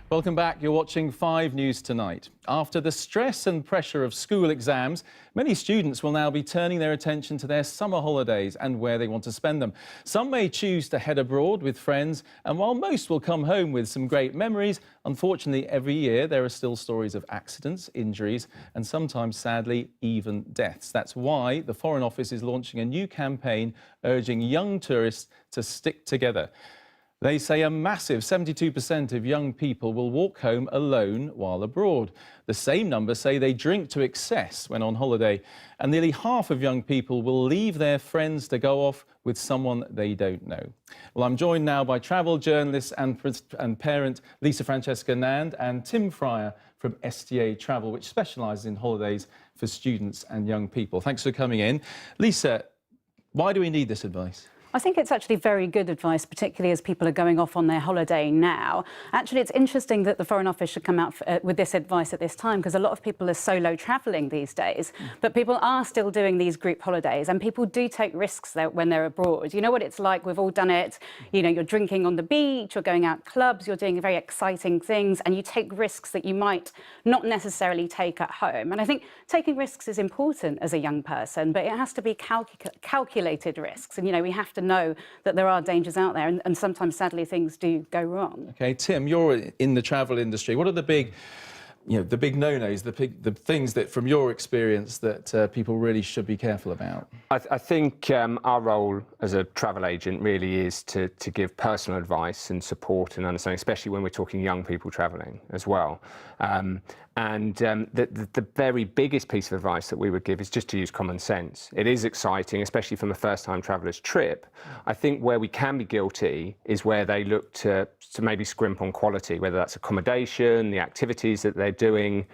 Welcome back. You're watching 5 News Tonight. After the stress and pressure of school exams, many students will now be turning their attention to their summer holidays and where they want to spend them. Some may choose to head abroad with friends, and while most will come home with some great memories, unfortunately every year there are still stories of accidents, injuries and sometimes, sadly, even deaths. That's why the Foreign Office is launching a new campaign urging young tourists to stick together. They say a massive 72% of young people will walk home alone while abroad. The same numbers say they drink to excess when on holiday. And nearly half of young people will leave their friends to go off with someone they don't know. Well, I'm joined now by travel journalist and parent Lisa Francesca Nand and Tim Fryer from STA Travel, which specialises in holidays for students and young people. Thanks for coming in. Lisa, why do we need this advice? I think it's actually very good advice, particularly as people are going off on their holiday now. Actually, it's interesting that the Foreign Office should come out with this advice at this time, because a lot of people are solo travelling these days, but people are still doing these group holidays, and people do take risks when they're abroad. You know what it's like, we've all done it. You know, you're drinking on the beach, you're going out clubs, you're doing very exciting things, and you take risks that you might not necessarily take at home. And I think taking risks is important as a young person, but it has to be calculated risks. And, you know, we have to know that there are dangers out there, and sometimes, sadly, things do go wrong. OK, Tim, you're in the travel industry. What are the big, the big no-nos, the things that, from your experience, that people really should be careful about? I think our role as a travel agent really is to give personal advice and support and understanding, especially when we're talking young people travelling as well. The very biggest piece of advice that we would give is just to use common sense. It is exciting, especially from a first-time traveller's trip. I think where we can be guilty is where they look to maybe scrimp on quality, whether that's accommodation, the activities that they're doing,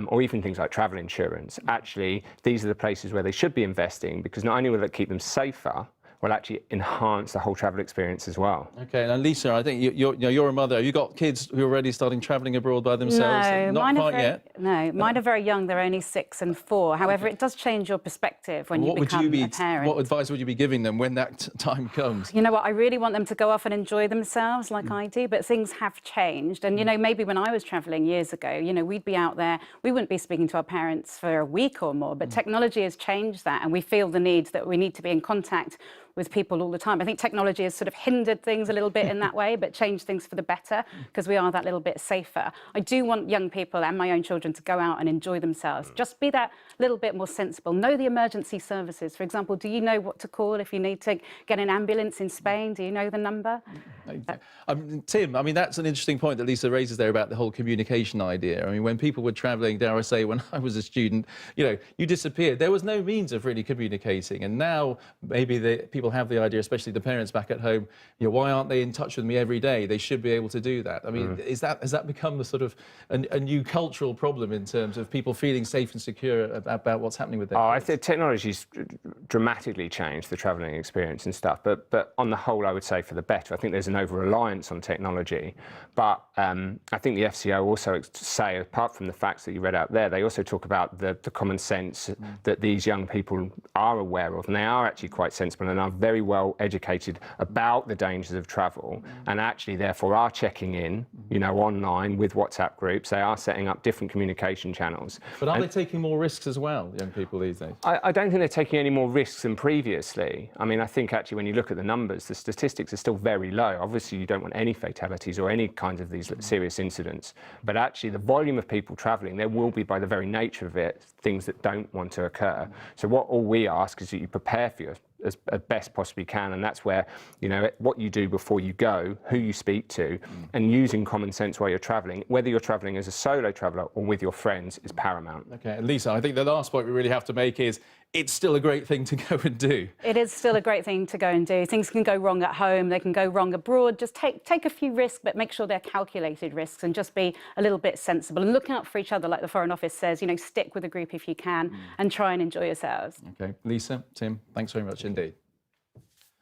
or even things like travel insurance. Actually, these are the places where they should be investing, because not only will it keep them safer, will actually enhance the whole travel experience as well. OK, now Lisa, I think you're a mother. Have you got kids who are already starting travelling abroad by themselves? No, not quite yet. No, mine are very young. They're only 6 and 4. However, it does change your perspective when you become a parent. What advice would you be giving them when that time comes? You know what? I really want them to go off and enjoy themselves like I do, but things have changed. And, you know, maybe when I was travelling years ago, you know, we'd be out there, we wouldn't be speaking to our parents for a week or more, but technology has changed that, and we feel the need that we need to be in contact with people all the time. I think technology has sort of hindered things a little bit in that way, but changed things for the better, because we are that little bit safer. I do want young people and my own children to go out and enjoy themselves. Just be that little bit more sensible. Know the emergency services. For example, do you know what to call if you need to get an ambulance in Spain? Do you know the number? Tim, I mean, that's an interesting point that Lisa raises there about the whole communication idea. I mean, when people were travelling, dare I say, when I was a student, you know, you disappeared. There was no means of really communicating. And now maybe people have the idea, especially the parents back at home, you know, why aren't they in touch with me every day? They should be able to do that. I mean, has that become a sort of a new cultural problem in terms of people feeling safe and secure about what's happening with them? I think technology's dramatically changed the travelling experience and stuff, but on the whole, I would say for the better. I think there's an over-reliance on technology, but I think the FCO also say, apart from the facts that you read out there, they also talk about the common sense that these young people are aware of, and they are actually quite sensible and are very well educated about the dangers of travel, and actually therefore are checking in, you know, online with WhatsApp groups. They are setting up different communication channels. But are they taking more risks as well, young people these days? I don't think they're taking any more risks than previously. I mean, I think actually when you look at the numbers, the statistics are still very low. Obviously, you don't want any fatalities or any kinds of these serious incidents, but actually the volume of people travelling, there will be, by the very nature of it, things that don't want to occur. So all we ask is that you prepare for as best possibly can, and that's where, you know, what you do before you go, who you speak to, and using common sense while you're travelling, whether you're travelling as a solo traveller or with your friends, is paramount. OK, Lisa, I think the last point we really have to make is it's still a great thing to go and do. It is still a great thing to go and do. Things can go wrong at home, they can go wrong abroad. Just take a few risks, but make sure they're calculated risks, and just be a little bit sensible and look out for each other, like the Foreign Office says. You know, stick with a group if you can and try and enjoy yourselves. OK, Lisa, Tim, thanks very much indeed.